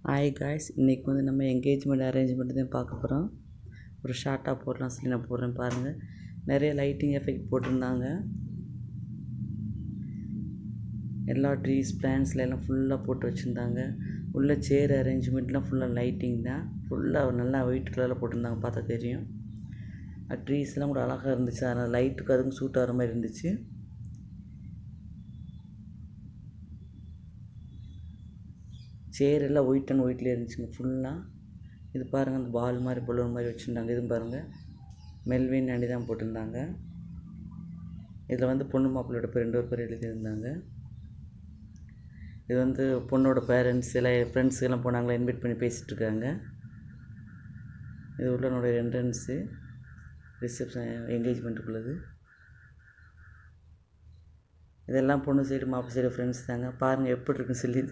Hi guys, இன்றைக்கி வந்து நம்ம என்கேஜ்மெண்ட் அரேஞ்ச்மெண்ட் தான் பார்க்க போகிறோம். ஒரு ஷார்ட்டாக போடலாம் சொல்லி நான் போடுறேன் பாருங்கள். நிறைய லைட்டிங் எஃபெக்ட் போட்டிருந்தாங்க. எல்லா ட்ரீஸ் பிளான்ஸில் எல்லாம் ஃபுல்லாக போட்டு வச்சுருந்தாங்க. உள்ள சேர் அரேஞ்ச்மெண்ட்லாம் ஃபுல்லாக லைட்டிங் தான். ஃபுல்லாக நல்லா ஒயிட் கலரில் போட்டிருந்தாங்க, பார்த்தா தெரியும். ட்ரீஸ்லாம் கூட அழகாக இருந்துச்சு. அதனால் லைட்டுக்கு அதுக்கும் சூட் ஆகிற மாதிரி இருந்துச்சு. சேர் எல்லாம் ஒயிட் அண்ட் ஒயிட்லேயே இருந்துச்சுங்க ஃபுல்லாக. இது பாருங்கள், அந்த பால் மாதிரி பலூன் மாதிரி வச்சுருந்தாங்க. இதுவும் பாருங்கள், மெல்வின் அண்டி தான் போட்டிருந்தாங்க. இதில் வந்து பொண்ணு மாப்பிள்ளையோட பேர் 2 பேர் எழுதியிருந்தாங்க. இது வந்து பொண்ணோட பேரண்ட்ஸ் எல்லாம் ஃப்ரெண்ட்ஸ் எல்லாம் போனாங்களா, இன்வைட் பண்ணி பேசிகிட்ருக்காங்க. இது உள்ளனோட என்ட்ரன்ஸு, ரிசப்ஷன் என்கேஜ்மெண்ட்டுக்குள்ளது. இதெல்லாம் பொண்ணு சைடு மாப்பிள்ளை சைடு ஃப்ரெண்ட்ஸ் தாங்க. பாருங்கள் எப்படி இருக்குன்னு சொல்லி